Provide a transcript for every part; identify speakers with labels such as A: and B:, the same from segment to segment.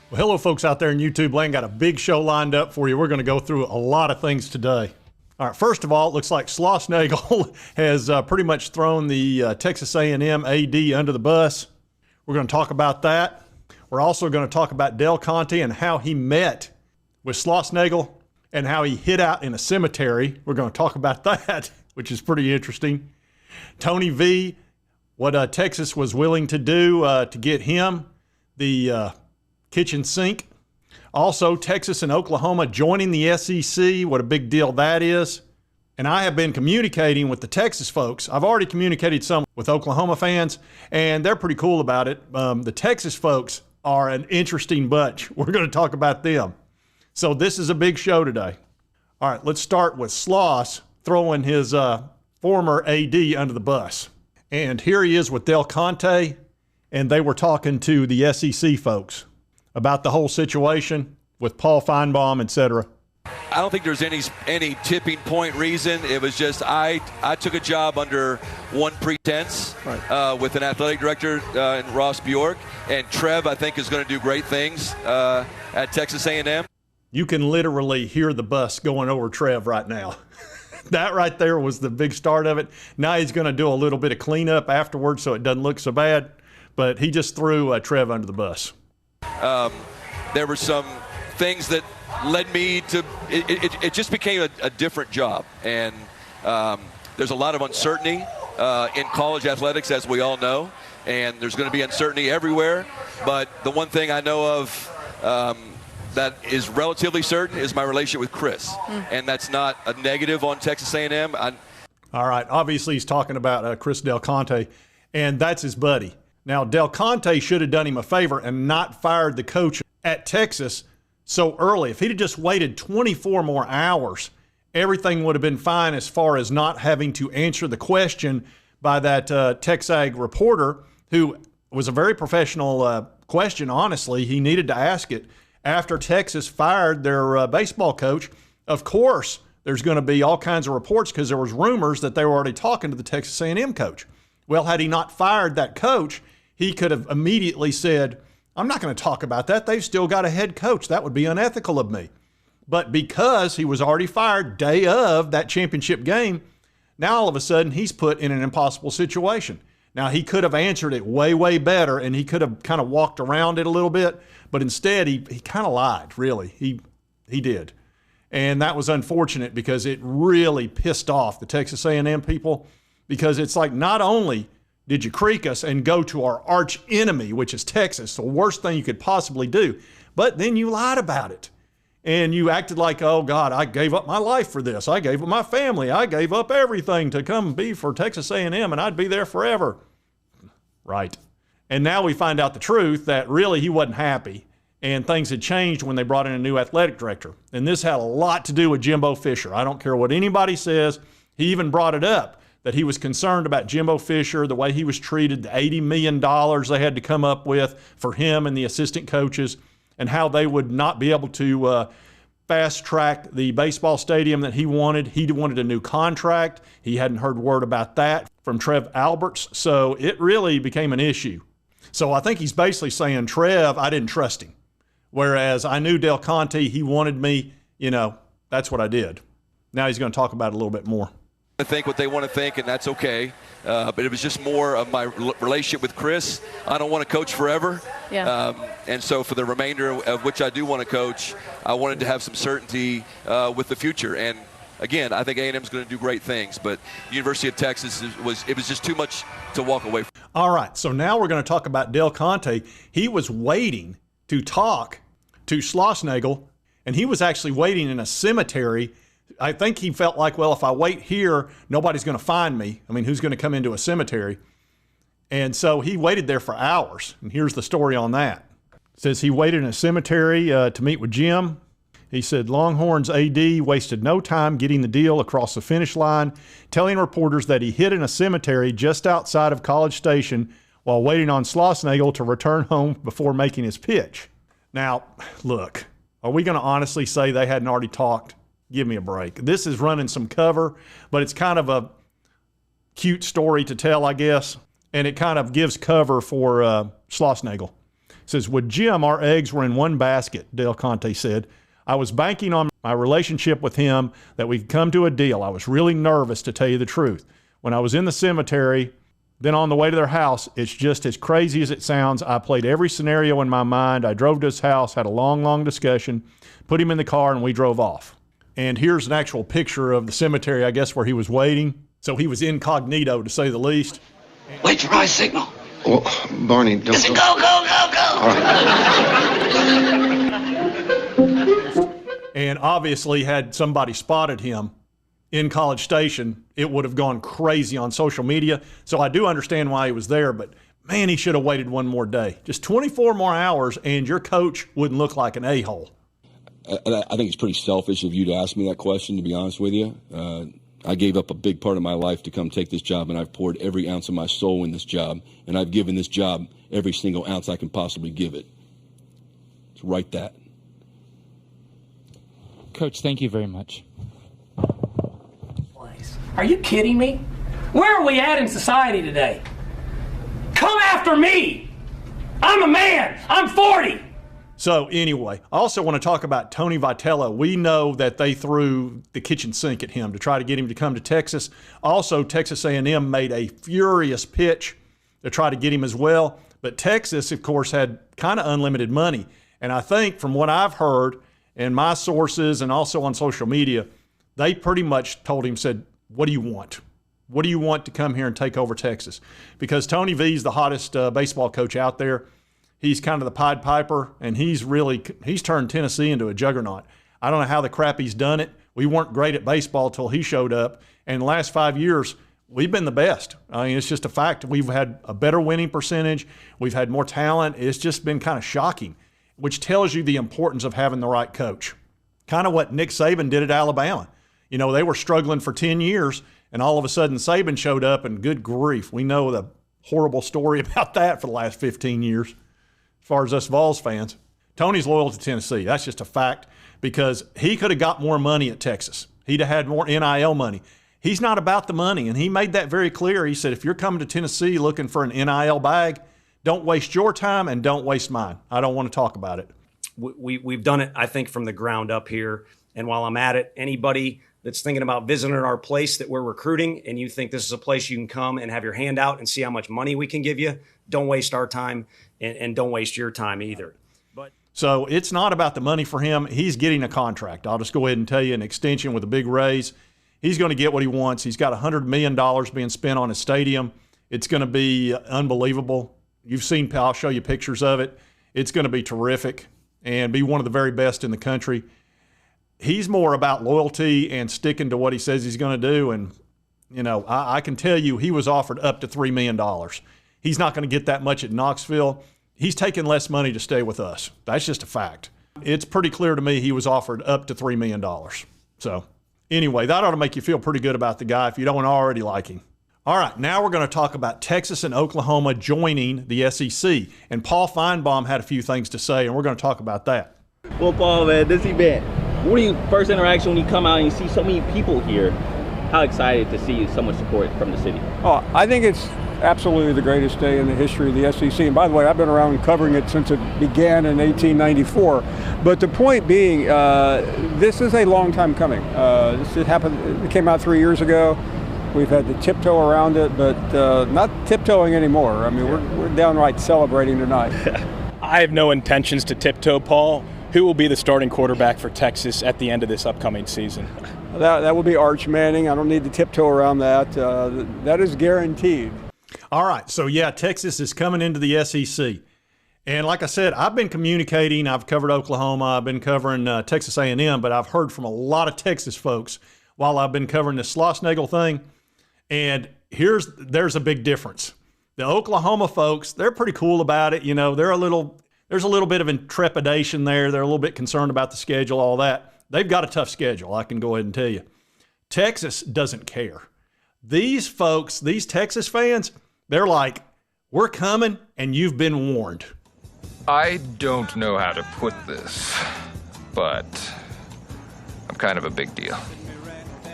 A: Well, hello, folks out there in YouTube land. Got a big show lined up for you. We're going to go through a lot of things today. All right, first of all, it looks like Schlossnagle has pretty much thrown the Texas A&M AD under the bus. We're going to talk about that. We're also going to talk about Del Conte and how he met with Schlossnagle and how he hid out in a cemetery. We're going to talk about that, which is pretty interesting. Tony V, what Texas was willing to do to get him the kitchen sink. Also, Texas and Oklahoma joining the SEC. What a big deal that is. And I have been communicating with the Texas folks. I've already communicated some with Oklahoma fans, and they're pretty cool about it. The Texas folks are an interesting bunch. We're going to talk about them. So this is a big show today. All right, let's start with Schloss throwing his former AD under the bus. And here he is with Del Conte, and they were talking to the SEC folks about the whole situation with Paul Feinbaum, etc.
B: I don't think there's any tipping point reason. It was just I took a job under one pretense, right, with an athletic director in Ross Bjork, and Trev I think is going to do great things at Texas A&M.
A: You can literally hear the bus going over Trev right now. That right there was the big start of it. Now he's going to do a little bit of cleanup afterwards so it doesn't look so bad, but he just threw Trev under the bus.
B: There were some things that led me to it just became a different job, and there's a lot of uncertainty in college athletics, as we all know, and there's going to be uncertainty everywhere. But the one thing I know of that is relatively certain is my relationship with Chris, and that's not a negative on Texas A&M.
A: All right, obviously he's talking about Chris Del Conte, and that's his buddy. Now, Del Conte should have done him a favor and not fired the coach at Texas so early. If he'd have just waited 24 more hours, everything would have been fine as far as not having to answer the question by that TexAg reporter, who was a very professional question, honestly. He needed to ask it. After Texas fired their baseball coach, of course, there's going to be all kinds of reports because there was rumors that they were already talking to the Texas A&M coach. Well, had he not fired that coach, he could have immediately said, I'm not going to talk about that. They've still got a head coach. That would be unethical of me. But because he was already fired day of that championship game, now all of a sudden he's put in an impossible situation. Now, he could have answered it way, way better, and he could have kind of walked around it a little bit, but instead he kind of lied, really. He did. And that was unfortunate because it really pissed off the Texas A&M people, because it's like, not only did you creak us and go to our arch enemy, which is Texas, the worst thing you could possibly do, but then you lied about it. And you acted like, oh, God, I gave up my life for this. I gave up my family. I gave up everything to come be for Texas A&M, and I'd be there forever. Right. And now we find out the truth, that really he wasn't happy, and things had changed when they brought in a new athletic director. And this had a lot to do with Jimbo Fisher. I don't care what anybody says. He even brought it up, that he was concerned about Jimbo Fisher, the way he was treated, the $80 million they had to come up with for him and the assistant coaches, and how they would not be able to fast track the baseball stadium that he wanted. He wanted a new contract. He hadn't heard word about that from Trev Alberts, so it really became an issue. So I think he's basically saying, Trev, I didn't trust him. Whereas I knew Del Conte, he wanted me, that's what I did. Now he's going to talk about it a little bit more.
B: I think what they want to think, and that's okay. But it was just more of my relationship with Chris. I don't want to coach forever. Yeah. And so for the remainder of which I do want to coach, I wanted to have some certainty with the future. And again, I think A&M is going to do great things, but University of Texas was just too much to walk away from.
A: All right, so now we're going to talk about Del Conte. He was waiting to talk to Schlossnagle, and he was actually waiting in a cemetery. I think he felt like, well, if I wait here, nobody's going to find me. I mean, who's going to come into a cemetery? And so he waited there for hours, and here's the story on that. It says he waited in a cemetery to meet with Jim. He said Longhorns AD wasted no time getting the deal across the finish line, telling reporters that he hid in a cemetery just outside of College Station while waiting on Schlossnagle to return home before making his pitch. Now, look, are we going to honestly say they hadn't already talked? Give me a break. This is running some cover, but it's kind of a cute story to tell, I guess, and it kind of gives cover for Schlossnagle. Says, with Jim, our eggs were in one basket, Del Conte said. I was banking on my relationship with him that we could come to a deal. I was really nervous, to tell you the truth. When I was in the cemetery, then on the way to their house, it's just as crazy as it sounds. I played every scenario in my mind. I drove to his house, had a long, long discussion, put him in the car, and we drove off. And here's an actual picture of the cemetery, I guess, where he was waiting. So he was incognito, to say the least.
C: Wait for my signal.
D: Well, Barney, don't...
C: Listen, go, go, go, go!
D: All right.
A: And obviously, had somebody spotted him in College Station, it would have gone crazy on social media. So I do understand why he was there, but man, he should have waited one more day. Just 24 more hours, and your coach wouldn't look like an a-hole.
E: I think it's pretty selfish of you to ask me that question, to be honest with you. I gave up a big part of my life to come take this job, and I've poured every ounce of my soul in this job, and I've given this job every single ounce I can possibly give it. So write that.
F: Coach, thank you very much.
G: Are you kidding me? Where are we at in society today? Come after me! I'm a man! I'm 40!
A: So anyway, I also want to talk about Tony VITELLO. We know that they threw the kitchen sink at him to try to get him to come to Texas. Also, Texas A&M made a furious pitch to try to get him as well. But Texas, of course, had kind of unlimited money. And I think from what I've heard and my sources and also on social media, they pretty much told him, said, what do you want? What do you want to come here and take over Texas? Because Tony V's the hottest baseball coach out there. He's kind of the Pied Piper, and he's turned Tennessee into a juggernaut. I don't know how the crap he's done it. We weren't great at baseball till he showed up. And in the last 5 years, we've been the best. I mean, it's just a fact. We've had a better winning percentage. We've had more talent. It's just been kind of shocking, which tells you the importance of having the right coach. Kind of what Nick Saban did at Alabama. You know, they were struggling for 10 years, and all of a sudden Saban showed up, and good grief, we know the horrible story about that for the last 15 years. As far as us Vols fans, Tony's loyal to Tennessee. That's just a fact, because he could have got more money at Texas. He'd have had more NIL money. He's not about the money, and he made that very clear. He said, if you're coming to Tennessee looking for an NIL bag, don't waste your time and don't waste mine. I don't want to talk about it.
H: We've done it, I think, from the ground up here. And while I'm at it, anybody that's thinking about visiting our place that we're recruiting and you think this is a place you can come and have your hand out and see how much money we can give you, don't waste our time and don't waste your time either.
A: So it's not about the money for him. He's getting a contract. I'll just go ahead and tell you, an extension with a big raise. He's going to get what he wants. He's got $100 million being spent on his stadium. It's going to be unbelievable. You've seen, I'll show you pictures of it. It's going to be terrific and be one of the very best in the country. He's more about loyalty and sticking to what he says he's going to do. And, you know, I can tell you he was offered up to $3 million. He's not going to get that much at Knoxville. He's taking less money to stay with us. That's just a fact. It's pretty clear to me he was offered up to $3 million. So anyway, that ought to make you feel pretty good about the guy if you don't already like him. All right, now we're going to talk about Texas and Oklahoma joining the SEC. And Paul Feinbaum had a few things to say, and we're going to talk about that.
I: Well, Paul, man, this event, what are your first interaction when you come out and you see so many people here? How excited to see so much support from the city?
J: Oh, I think it's absolutely the greatest day in the history of the SEC. And by the way, I've been around covering it since it began in 1894. But the point being, this is a long time coming. It came out 3 years ago. We've had the tiptoe around it, but not tiptoeing anymore. I mean, we're downright celebrating tonight.
K: I have no intentions to tiptoe, Paul. Who will be the starting quarterback for Texas at the end of this upcoming season?
J: That will be Arch Manning. I don't need to tiptoe around that. That is guaranteed.
A: All right, so yeah, Texas is coming into the SEC. And like I said, I've been communicating. I've covered Oklahoma. I've been covering Texas A&M, but I've heard from a lot of Texas folks while I've been covering the Schlossnagle thing. And there's a big difference. The Oklahoma folks, they're pretty cool about it. You know, there's a little bit of trepidation there. They're a little bit concerned about the schedule, all that. They've got a tough schedule, I can go ahead and tell you. Texas doesn't care. These folks, these Texas fans, they're like, we're coming and you've been warned.
L: I don't know how to put this, but I'm kind of a big deal.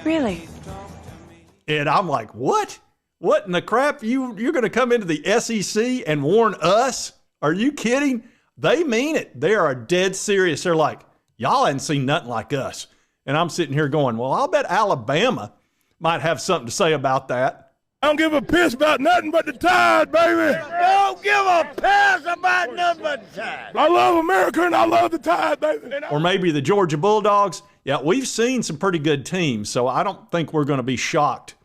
M: Really?
A: And I'm like, what? What in the crap? You're going to come into the SEC and warn us? Are you kidding? They mean it. They are dead serious. They're like, y'all hadn't seen nothing like us. And I'm sitting here going, well, I'll bet Alabama might have something to say about that.
M: I don't give a piss about nothing but the Tide, baby.
N: Don't give a piss about nothing but the Tide.
M: I love America and I love the Tide, baby.
A: Or maybe the Georgia Bulldogs. Yeah, we've seen some pretty good teams, so I don't think we're going to be shocked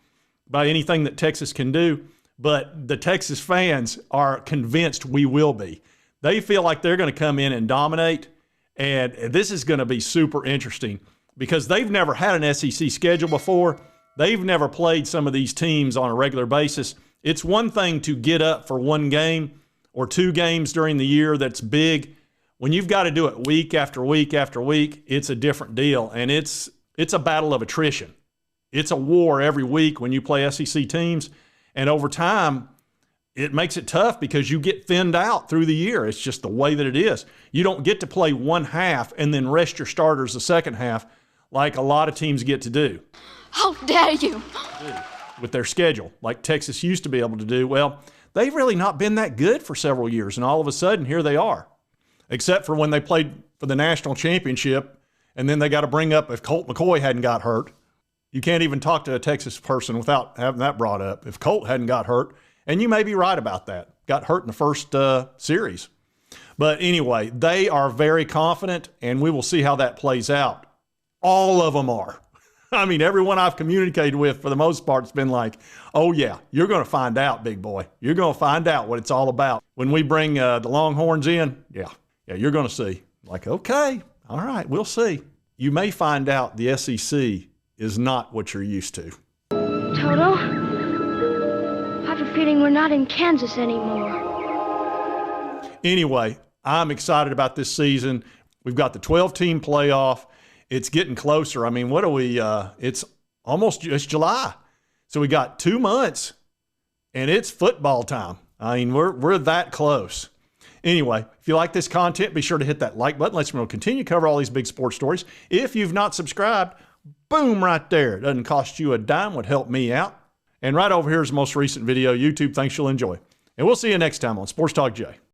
A: by anything that Texas can do. But the Texas fans are convinced we will be. They feel like they're going to come in and dominate, and this is going to be super interesting because they've never had an SEC schedule before. They've never played some of these teams on a regular basis. It's one thing to get up for one game or two games during the year that's big. When you've got to do it week after week after week, it's a different deal, and it's a battle of attrition. It's a war every week when you play SEC teams, and over time, it makes it tough because you get thinned out through the year. It's just the way that it is. You don't get to play one half and then rest your starters the second half like a lot of teams get to do.
O: How dare you!
A: With their schedule, like Texas used to be able to do. Well, they've really not been that good for several years, and all of a sudden, here they are. Except for when they played for the national championship, and then they got to bring up if Colt McCoy hadn't got hurt. You can't even talk to a Texas person without having that brought up. If Colt hadn't got hurt, and you may be right about that, got hurt in the first series. But anyway, they are very confident, and we will see how that plays out. All of them are. I mean, everyone I've communicated with, for the most part, has been like, oh, yeah, you're going to find out, big boy. You're going to find out what it's all about. When we bring the Longhorns in, yeah, you're going to see. Like, okay, all right, we'll see. You may find out the SEC is not what you're used to.
O: Toto, I have a feeling we're not in Kansas anymore.
A: Anyway, I'm excited about this season. We've got the 12-team playoff. It's getting closer. I mean, what are we? It's July. So we got 2 months, and it's football time. I mean, we're that close. Anyway, if you like this content, be sure to hit that like button. Let's continue to cover all these big sports stories. If you've not subscribed, boom, right there. It doesn't cost you a dime, would help me out. And right over here is the most recent video. YouTube thinks you'll enjoy. And we'll see you next time on Sports Talk Jay.